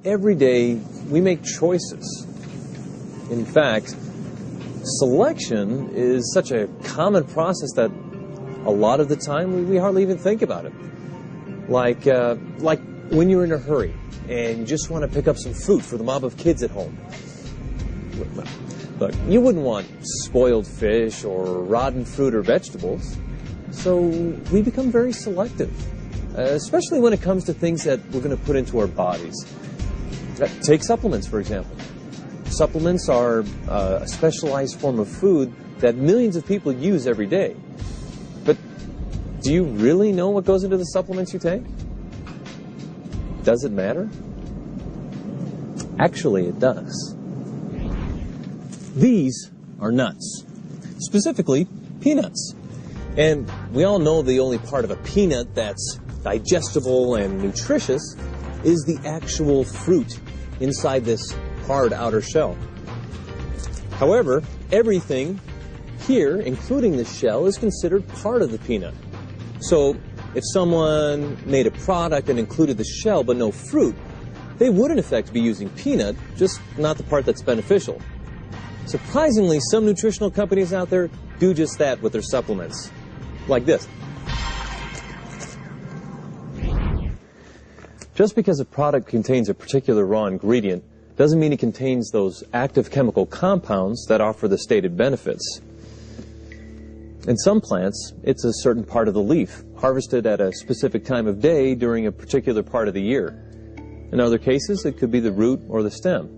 Every day, we make choices. In fact, selection is such a common process that a lot of the time we hardly even think about it. Like when you're in a hurry and you just want to pick up some fruit for the mob of kids at home. Look, you wouldn't want spoiled fish or rotten fruit or vegetables. So we become very selective, especially when it comes to things that we're going to put into our bodies. Take supplements, for example. Supplements are a specialized form of food that millions of people use every day. But do you really know what goes into the supplements you take? Does it matter? Actually, it does. These are nuts, specifically peanuts. And we all know the only part of a peanut that's digestible and nutritious is the actual fruit inside this hard outer shell. However, everything here, including the shell, is considered part of the peanut. So if someone made a product and included the shell but no fruit, they would in effect be using peanut, just not the part that's beneficial. Surprisingly, some nutritional companies out there do just that with their supplements. Like this. Just because a product contains a particular raw ingredient doesn't mean it contains those active chemical compounds that offer the stated benefits. In some plants, it's a certain part of the leaf, harvested at a specific time of day during a particular part of the year. In other cases, it could be the root or the stem.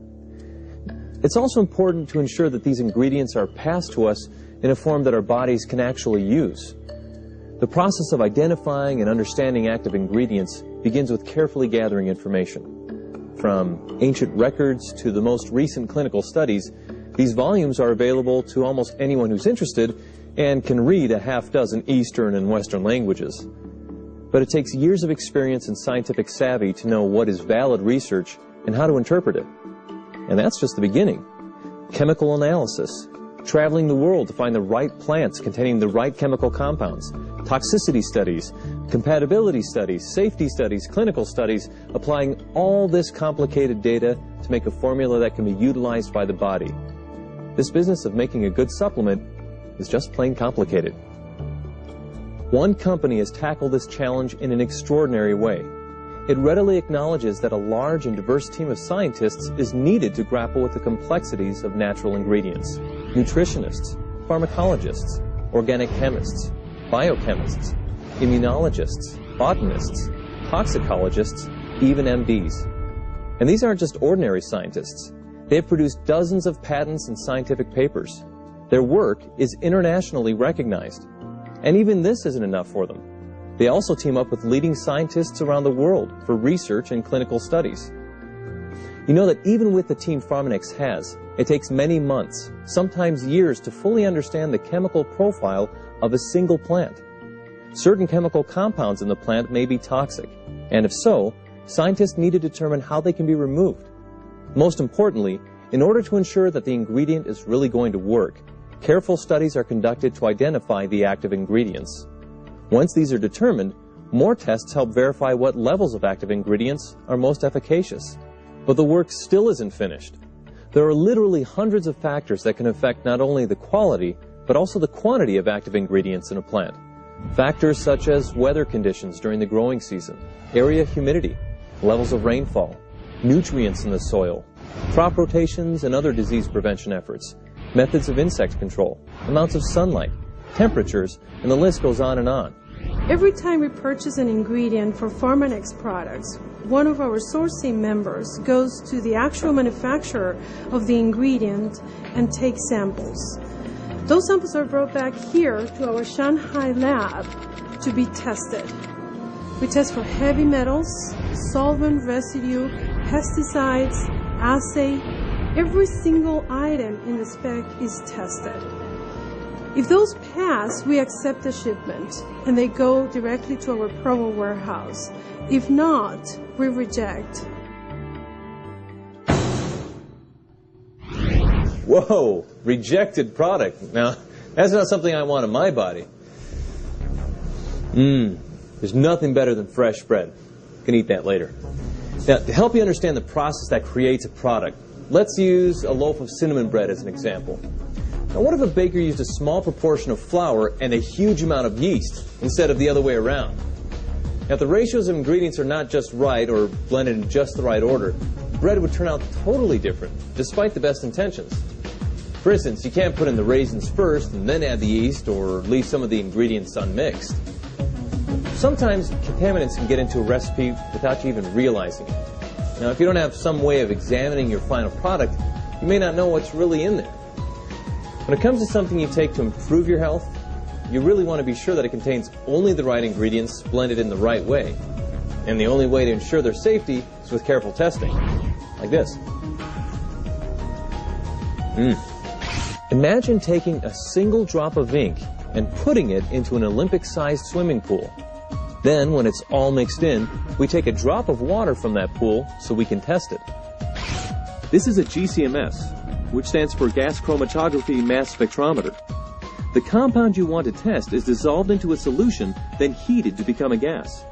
It's also important to ensure that these ingredients are passed to us in a form that our bodies can actually use. The process of identifying and understanding active ingredients begins with carefully gathering information. From ancient records to the most recent clinical studies, these volumes are available to almost anyone who's interested and can read a half dozen Eastern and Western languages. But it takes years of experience and scientific savvy to know what is valid research and how to interpret it. And that's just the beginning. Chemical analysis, traveling the world to find the right plants containing the right chemical compounds, toxicity studies, compatibility studies, safety studies, clinical studies, applying all this complicated data to make a formula that can be utilized by the body. This business of making a good supplement is just plain complicated. One company has tackled this challenge in an extraordinary way. It readily acknowledges that a large and diverse team of scientists is needed to grapple with the complexities of natural ingredients. Nutritionists, pharmacologists, organic chemists, biochemists, immunologists, botanists, toxicologists, even MDs. And these aren't just ordinary scientists. They have produced dozens of patents and scientific papers. Their work is internationally recognized. And even this isn't enough for them. They also team up with leading scientists around the world for research and clinical studies. You know that even with the team Pharmanex has, it takes many months, sometimes years, to fully understand the chemical profile of a single plant. Certain chemical compounds in the plant may be toxic, and if so, scientists need to determine how they can be removed. Most importantly, in order to ensure that the ingredient is really going to work, careful studies are conducted to identify the active ingredients. Once these are determined, more tests help verify what levels of active ingredients are most efficacious. But the work still isn't finished. There are literally hundreds of factors that can affect not only the quality, but also the quantity of active ingredients in a plant. Factors such as weather conditions during the growing season, area humidity, levels of rainfall, nutrients in the soil, crop rotations and other disease prevention efforts, methods of insect control, amounts of sunlight, temperatures, and the list goes on and on. Every time we purchase an ingredient for Pharmanex products, one of our sourcing members goes to the actual manufacturer of the ingredient and takes samples. Those samples are brought back here to our Shanghai lab to be tested. We test for heavy metals, solvent residue, pesticides, assay. Every single item in the spec is tested. If those pass, we accept the shipment, and they go directly to our promo warehouse. If not, we reject. Whoa, rejected product. Now, that's not something I want in my body. There's nothing better than fresh bread. You can eat that later. Now, to help you understand the process that creates a product, let's use a loaf of cinnamon bread as an example. Now, what if a baker used a small proportion of flour and a huge amount of yeast instead of the other way around? Now, if the ratios of ingredients are not just right or blended in just the right order, bread would turn out totally different, despite the best intentions. For instance, you can't put in the raisins first and then add the yeast, or leave some of the ingredients unmixed. Sometimes contaminants can get into a recipe without you even realizing it. Now, if you don't have some way of examining your final product, you may not know what's really in there. When it comes to something you take to improve your health, you really want to be sure that it contains only the right ingredients blended in the right way. And the only way to ensure their safety is with careful testing, like this. Imagine taking a single drop of ink and putting it into an Olympic-sized swimming pool. Then, when it's all mixed in, we take a drop of water from that pool so we can test it. This is a GCMS, which stands for gas chromatography mass spectrometer. The compound you want to test is dissolved into a solution, then heated to become a gas.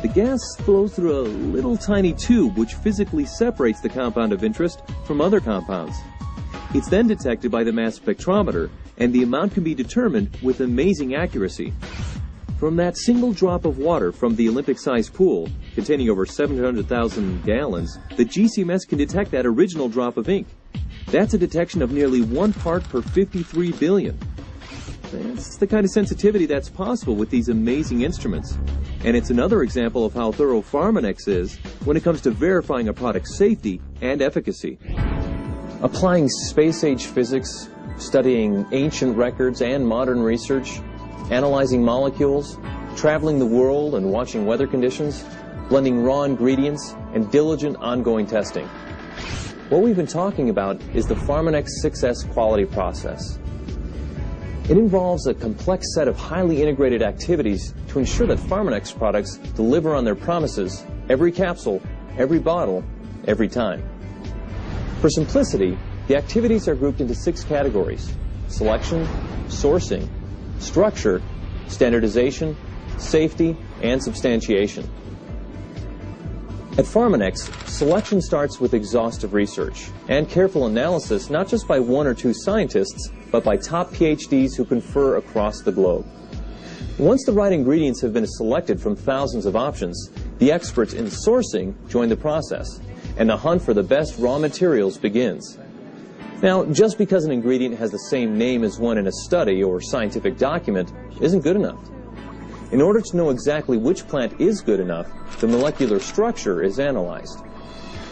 The gas flows through a little tiny tube which physically separates the compound of interest from other compounds. It's then detected by the mass spectrometer, and the amount can be determined with amazing accuracy. From that single drop of water from the Olympic-sized pool, containing over 700,000 gallons, the GCMS can detect that original drop of ink. That's a detection of nearly 1 part per 53 billion. That's the kind of sensitivity that's possible with these amazing instruments. And it's another example of how thorough Pharmanex is when it comes to verifying a product's safety and efficacy. Applying space-age physics, studying ancient records and modern research, analyzing molecules, traveling the world and watching weather conditions, blending raw ingredients, and diligent ongoing testing. What we've been talking about is the Pharmanex 6S quality process. It involves a complex set of highly integrated activities to ensure that Pharmanex products deliver on their promises every capsule, every bottle, every time. For simplicity, the activities are grouped into 6 categories: selection, sourcing, structure, standardization, safety, and substantiation. At Pharmanex, selection starts with exhaustive research and careful analysis not just by 1 or 2 scientists, but by top PhDs who confer across the globe. Once the right ingredients have been selected from thousands of options, the experts in sourcing join the process, and the hunt for the best raw materials begins. Now, just because an ingredient has the same name as one in a study or scientific document isn't good enough. In order to know exactly which plant is good enough, the molecular structure is analyzed.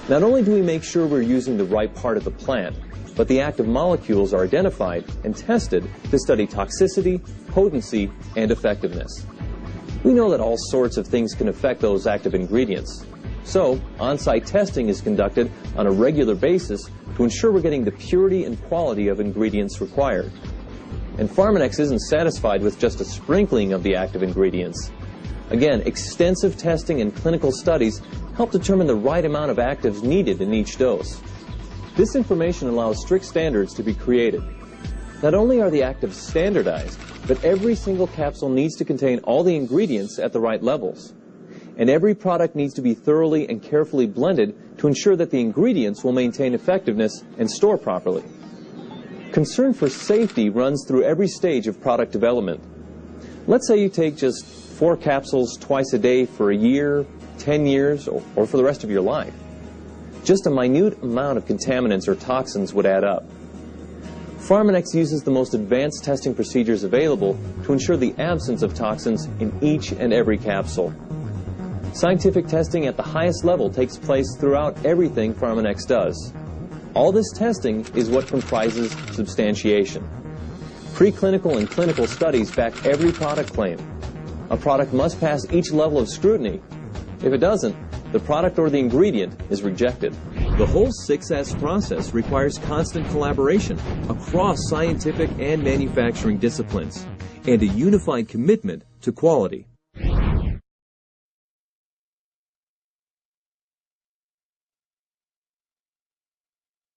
Not only do we make sure we're using the right part of the plant, but the active molecules are identified and tested to study toxicity, potency, and effectiveness. We know that all sorts of things can affect those active ingredients. So, on-site testing is conducted on a regular basis to ensure we're getting the purity and quality of ingredients required. And Pharmanex isn't satisfied with just a sprinkling of the active ingredients. Again, extensive testing and clinical studies help determine the right amount of actives needed in each dose. This information allows strict standards to be created. Not only are the actives standardized, but every single capsule needs to contain all the ingredients at the right levels. And every product needs to be thoroughly and carefully blended to ensure that the ingredients will maintain effectiveness and store properly. Concern for safety runs through every stage of product development. Let's say you take just 4 capsules twice a day for a year, 10 years, or for the rest of your life. Just a minute amount of contaminants or toxins would add up. Pharmanex uses the most advanced testing procedures available to ensure the absence of toxins in each and every capsule. Scientific testing at the highest level takes place throughout everything Pharmanex does. All this testing is what comprises substantiation. Preclinical and clinical studies back every product claim. A product must pass each level of scrutiny. If it doesn't, the product or the ingredient is rejected. The whole 6S process requires constant collaboration across scientific and manufacturing disciplines and a unified commitment to quality.